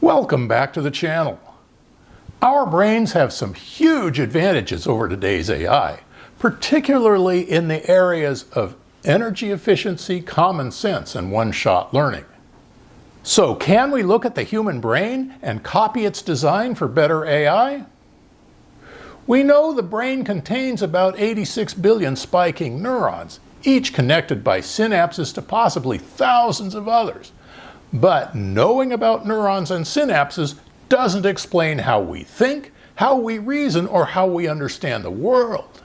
Welcome back to the channel. Our brains have some huge advantages over today's AI, particularly in the areas of energy efficiency, common sense, and one-shot learning. So can we look at the human brain and copy its design for better AI? We know the brain contains about 86 billion spiking neurons, each connected by synapses to possibly thousands of others. But knowing about neurons and synapses doesn't explain how we think, how we reason, or how we understand the world.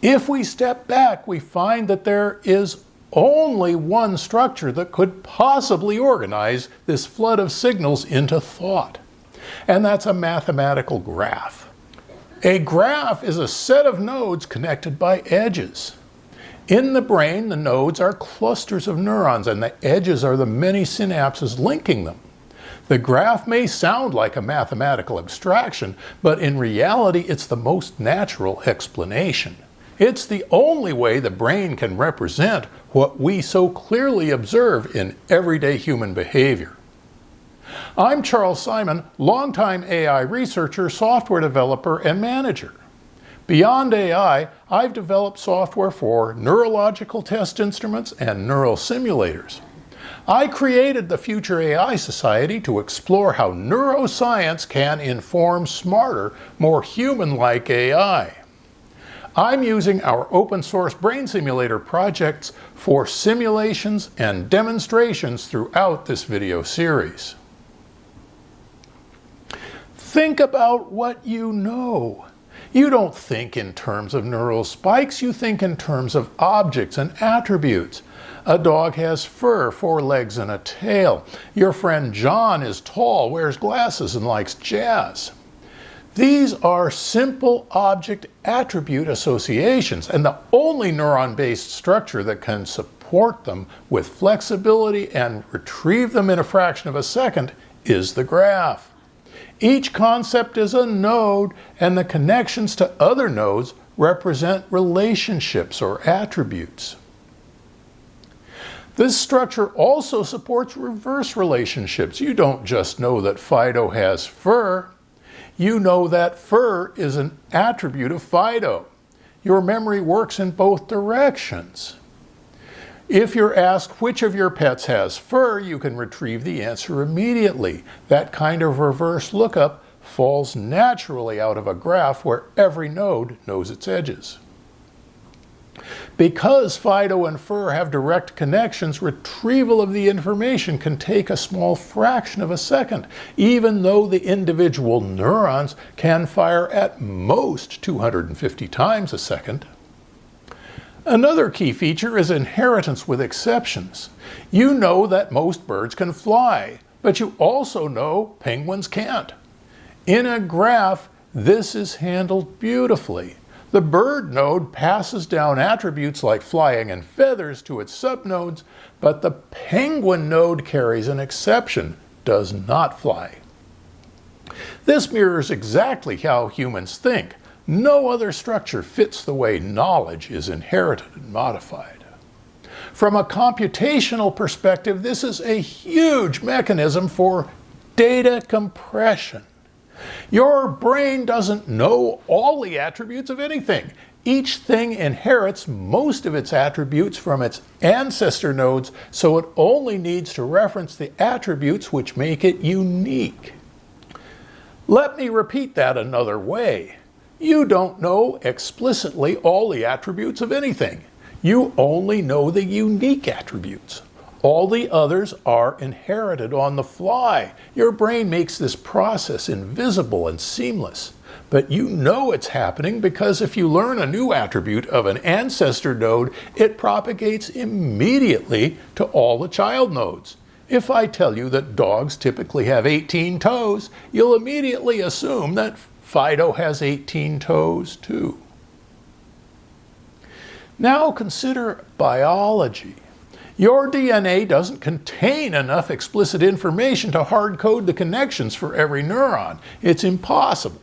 If we step back, we find that there is only one structure that could possibly organize this flood of signals into thought, and that's a mathematical graph. A graph is a set of nodes connected by edges. In the brain, the nodes are clusters of neurons, and the edges are the many synapses linking them. The graph may sound like a mathematical abstraction, but in reality, it's the most natural explanation. It's the only way the brain can represent what we so clearly observe in everyday human behavior. I'm Charles Simon, longtime AI researcher, software developer, and manager. Beyond AI, I've developed software for neurological test instruments and neural simulators. I created the Future AI Society to explore how neuroscience can inform smarter, more human-like AI. I'm using our open-source brain simulator projects for simulations and demonstrations throughout this video series. Think about what you know. You don't think in terms of neural spikes, you think in terms of objects and attributes. A dog has fur, 4 legs, and a tail. Your friend John is tall, wears glasses, and likes jazz. These are simple object attribute associations, and the only neuron-based structure that can support them with flexibility and retrieve them in a fraction of a second is the graph. Each concept is a node, and the connections to other nodes represent relationships or attributes. This structure also supports reverse relationships. You don't just know that Fido has fur. You know that fur is an attribute of Fido. Your memory works in both directions. If you're asked which of your pets has fur, you can retrieve the answer immediately. That kind of reverse lookup falls naturally out of a graph where every node knows its edges. Because Fido and fur have direct connections, retrieval of the information can take a small fraction of a second, even though the individual neurons can fire at most 250 times a second. Another key feature is inheritance with exceptions. You know that most birds can fly, but you also know penguins can't. In a graph, this is handled beautifully. The bird node passes down attributes like flying and feathers to its subnodes, but the penguin node carries an exception, does not fly. This mirrors exactly how humans think. No other structure fits the way knowledge is inherited and modified. From a computational perspective, this is a huge mechanism for data compression. Your brain doesn't know all the attributes of anything. Each thing inherits most of its attributes from its ancestor nodes, so it only needs to reference the attributes which make it unique. Let me repeat that another way. You don't know explicitly all the attributes of anything. You only know the unique attributes. All the others are inherited on the fly. Your brain makes this process invisible and seamless. But you know it's happening because if you learn a new attribute of an ancestor node, it propagates immediately to all the child nodes. If I tell you that dogs typically have 18 toes, you'll immediately assume that Fido has 18 toes too. Now consider biology. Your DNA doesn't contain enough explicit information to hard code the connections for every neuron. It's impossible.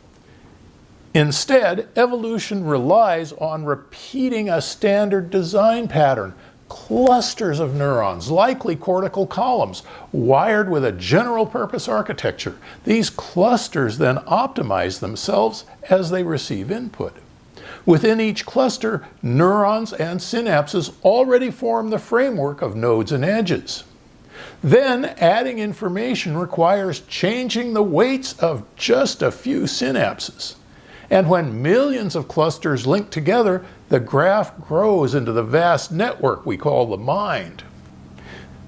Instead, evolution relies on repeating a standard design pattern, clusters of neurons, likely cortical columns, wired with a general purpose architecture. These clusters then optimize themselves as they receive input. Within each cluster, neurons and synapses already form the framework of nodes and edges. Then, adding information requires changing the weights of just a few synapses. And when millions of clusters link together, the graph grows into the vast network we call the mind.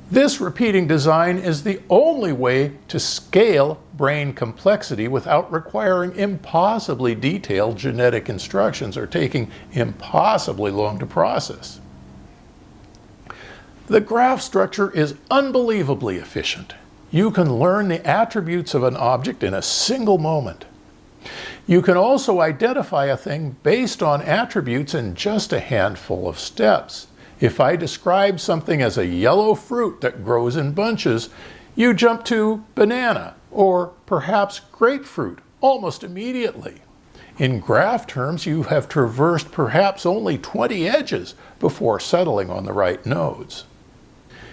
This repeating design is the only way to scale brain complexity without requiring impossibly detailed genetic instructions or taking impossibly long to process. The graph structure is unbelievably efficient. You can learn the attributes of an object in a single moment. You can also identify a thing based on attributes in just a handful of steps. If I describe something as a yellow fruit that grows in bunches, you jump to banana or perhaps grapefruit almost immediately. In graph terms, you have traversed perhaps only 20 edges before settling on the right nodes.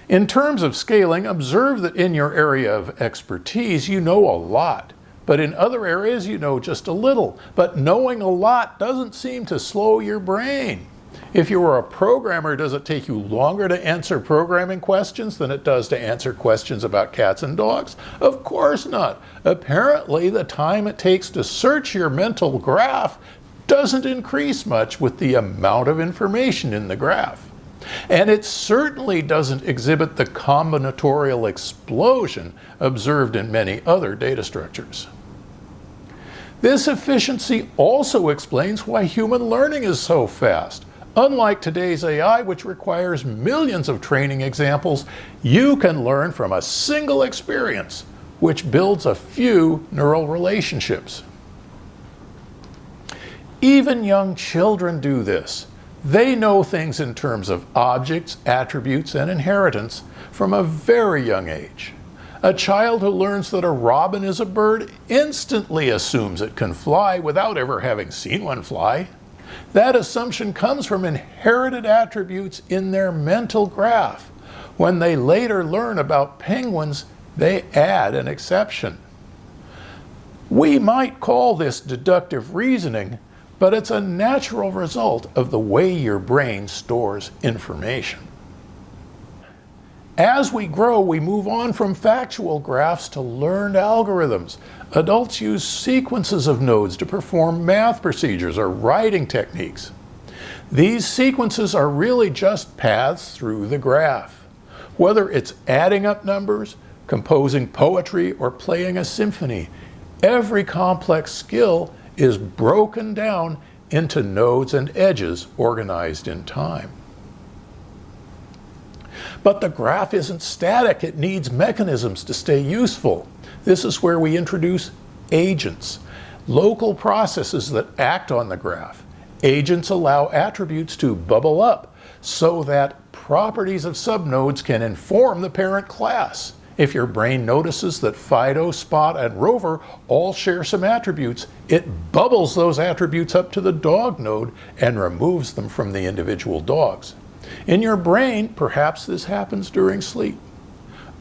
In terms of scaling, observe that in your area of expertise, you know a lot. But in other areas, you know just a little. But knowing a lot doesn't seem to slow your brain. If you were a programmer, does it take you longer to answer programming questions than it does to answer questions about cats and dogs? Of course not. Apparently, the time it takes to search your mental graph doesn't increase much with the amount of information in the graph. And it certainly doesn't exhibit the combinatorial explosion observed in many other data structures. This efficiency also explains why human learning is so fast. Unlike today's AI, which requires millions of training examples, you can learn from a single experience, which builds a few neural relationships. Even young children do this. They know things in terms of objects, attributes, and inheritance from a very young age. A child who learns that a robin is a bird instantly assumes it can fly without ever having seen one fly. That assumption comes from inherited attributes in their mental graph. When they later learn about penguins, they add an exception. We might call this deductive reasoning, but it's a natural result of the way your brain stores information. As we grow, we move on from factual graphs to learned algorithms. Adults use sequences of nodes to perform math procedures or writing techniques. These sequences are really just paths through the graph. Whether it's adding up numbers, composing poetry, or playing a symphony, every complex skill is broken down into nodes and edges organized in time. But the graph isn't static. It needs mechanisms to stay useful. This is where we introduce agents, local processes that act on the graph. Agents allow attributes to bubble up so that properties of subnodes can inform the parent class. If your brain notices that Fido, Spot, and Rover all share some attributes, it bubbles those attributes up to the dog node and removes them from the individual dogs. In your brain, perhaps this happens during sleep.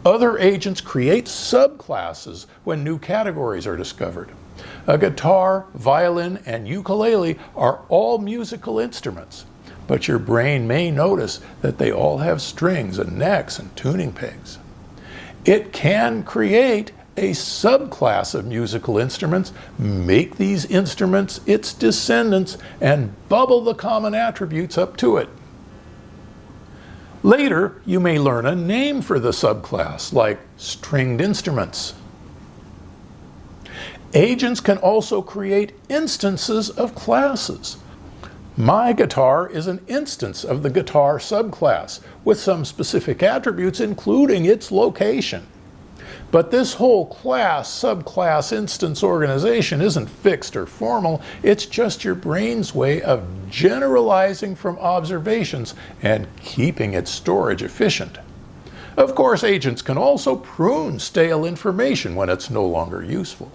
Other agents create subclasses when new categories are discovered. A guitar, violin, and ukulele are all musical instruments, but your brain may notice that they all have strings and necks and tuning pegs. It can create a subclass of musical instruments, make these instruments its descendants, and bubble the common attributes up to it. Later, you may learn a name for the subclass, like stringed instruments. Agents can also create instances of classes. My guitar is an instance of the guitar subclass with some specific attributes, including its location. But this whole class, subclass, instance organization isn't fixed or formal. It's just your brain's way of generalizing from observations and keeping its storage efficient. Of course, agents can also prune stale information when it's no longer useful.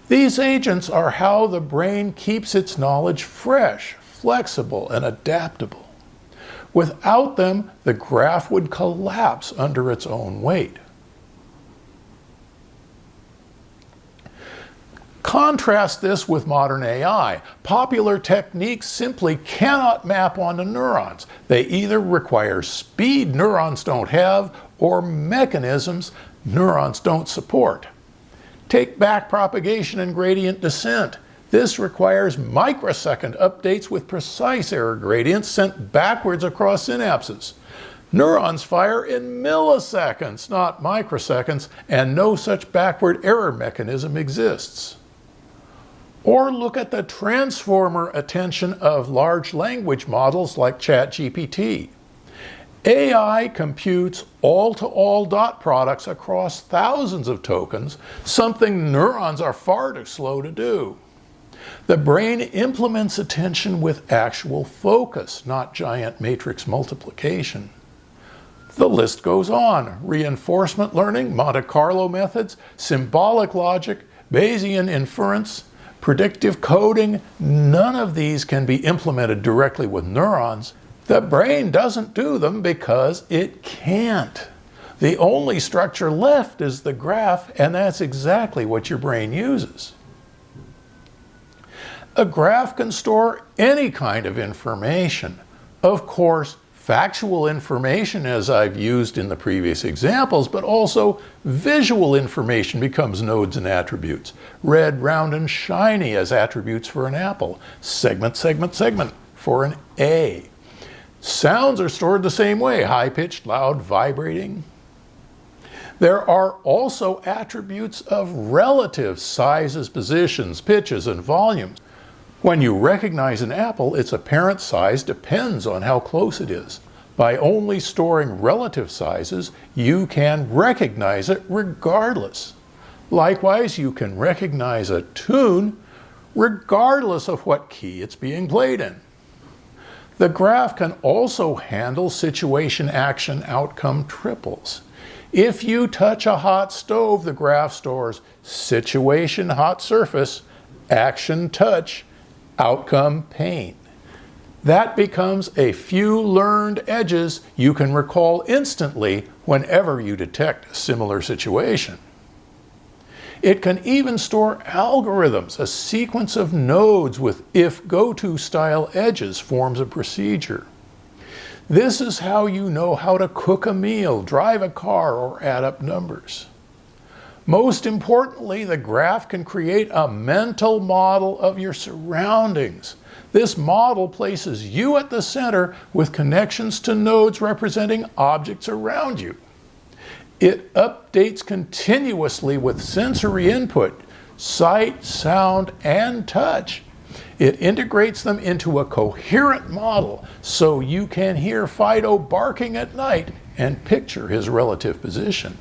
These agents are how the brain keeps its knowledge fresh, flexible, and adaptable. Without them, the graph would collapse under its own weight. Contrast this with modern AI. Popular techniques simply cannot map onto neurons. They either require speed neurons don't have or mechanisms neurons don't support. Take backpropagation and gradient descent. This requires microsecond updates with precise error gradients sent backwards across synapses. Neurons fire in milliseconds, not microseconds, and no such backward error mechanism exists. Or look at the transformer attention of large language models like ChatGPT. AI computes all-to-all dot products across thousands of tokens, something neurons are far too slow to do. The brain implements attention with actual focus, not giant matrix multiplication. The list goes on. Reinforcement learning, Monte Carlo methods, symbolic logic, Bayesian inference, predictive coding, none of these can be implemented directly with neurons. The brain doesn't do them because it can't. The only structure left is the graph, and that's exactly what your brain uses. A graph can store any kind of information. Of course, factual information, as I've used in the previous examples, but also visual information becomes nodes and attributes. Red, round, and shiny as attributes for an apple. Segment, segment, segment for an A. Sounds are stored the same way, high-pitched, loud, vibrating. There are also attributes of relative sizes, positions, pitches, and volumes. When you recognize an apple, its apparent size depends on how close it is. By only storing relative sizes, you can recognize it regardless. Likewise, you can recognize a tune regardless of what key it's being played in. The graph can also handle situation, action, outcome triples. If you touch a hot stove, the graph stores situation, hot surface, action, touch, outcome, pain. That becomes a few learned edges you can recall instantly whenever you detect a similar situation. It can even store algorithms. A sequence of nodes with if-go-to style edges forms a procedure. This is how you know how to cook a meal, drive a car, or add up numbers. Most importantly, the graph can create a mental model of your surroundings. This model places you at the center with connections to nodes representing objects around you. It updates continuously with sensory input, sight, sound, and touch. It integrates them into a coherent model so you can hear Fido barking at night and picture his relative position.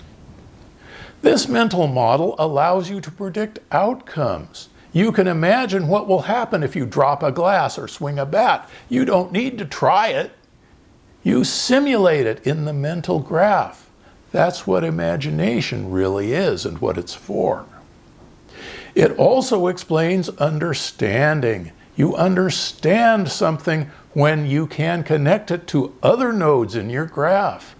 This mental model allows you to predict outcomes. You can imagine what will happen if you drop a glass or swing a bat. You don't need to try it. You simulate it in the mental graph. That's what imagination really is and what it's for. It also explains understanding. You understand something when you can connect it to other nodes in your graph.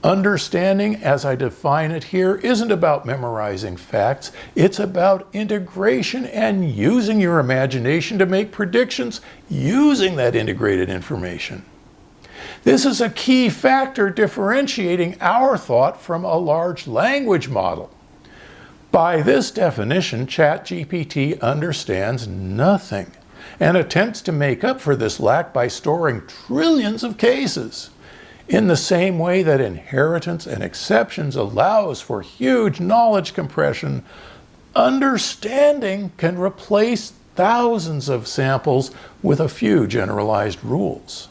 Understanding, as I define it here, isn't about memorizing facts. It's about integration and using your imagination to make predictions using that integrated information. This is a key factor differentiating our thought from a large language model. By this definition, ChatGPT understands nothing and attempts to make up for this lack by storing trillions of cases. In the same way that inheritance and exceptions allows for huge knowledge compression, understanding can replace thousands of samples with a few generalized rules.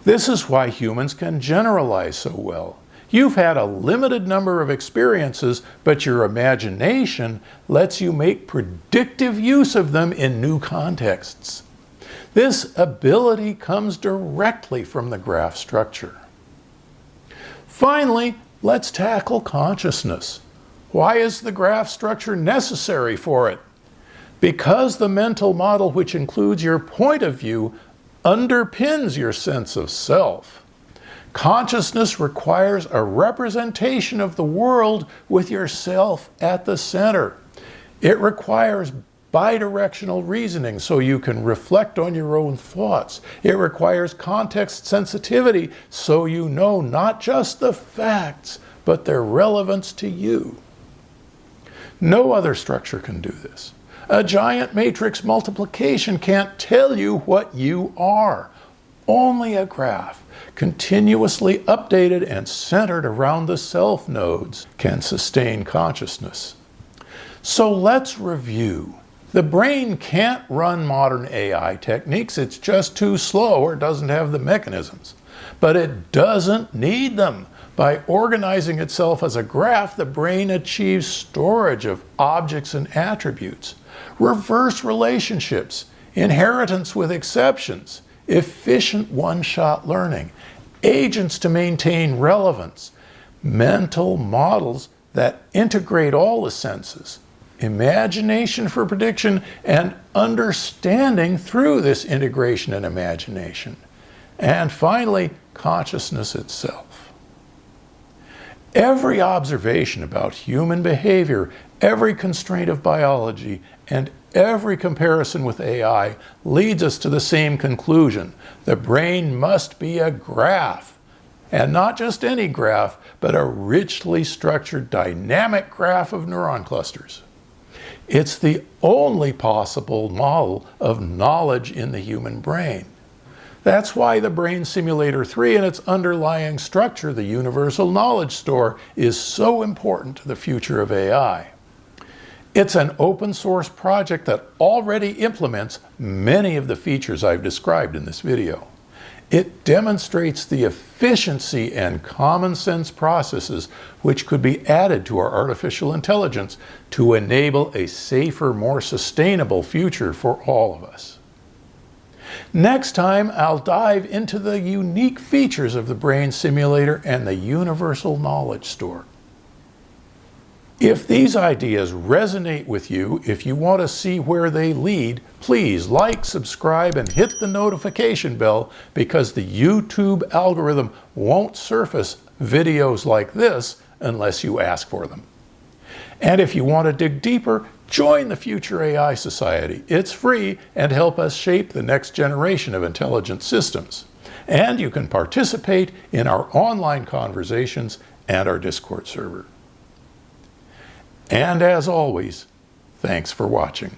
This is why humans can generalize so well. You've had a limited number of experiences, but your imagination lets you make predictive use of them in new contexts. This ability comes directly from the graph structure. Finally, let's tackle consciousness. Why is the graph structure necessary for it? Because the mental model, which includes your point of view, underpins your sense of self. Consciousness requires a representation of the world with yourself at the center. It requires bidirectional reasoning so you can reflect on your own thoughts. It requires context sensitivity so you know not just the facts, but their relevance to you. No other structure can do this. A giant matrix multiplication can't tell you what you are. Only a graph, continuously updated and centered around the self nodes, can sustain consciousness. So let's review. The brain can't run modern AI techniques. It's just too slow or doesn't have the mechanisms. But it doesn't need them. By organizing itself as a graph, the brain achieves storage of objects and attributes, reverse relationships, inheritance with exceptions, efficient one-shot learning, agents to maintain relevance, mental models that integrate all the senses, imagination for prediction, and understanding through this integration and imagination, and finally, consciousness itself. Every observation about human behavior, every constraint of biology, and every comparison with AI leads us to the same conclusion. The brain must be a graph, and not just any graph, but a richly structured dynamic graph of neuron clusters. It's the only possible model of knowledge in the human brain. That's why the Brain Simulator 3 and its underlying structure, the Universal Knowledge Store, is so important to the future of AI. It's an open source project that already implements many of the features I've described in this video. It demonstrates the efficiency and common sense processes which could be added to our artificial intelligence to enable a safer, more sustainable future for all of us. Next time, I'll dive into the unique features of the Brain Simulator and the Universal Knowledge Store. If these ideas resonate with you, if you want to see where they lead, please like, subscribe, and hit the notification bell because the YouTube algorithm won't surface videos like this unless you ask for them. And if you want to dig deeper, join the Future AI Society. It's free and help us shape the next generation of intelligent systems. And you can participate in our online conversations and our Discord server. And as always, thanks for watching.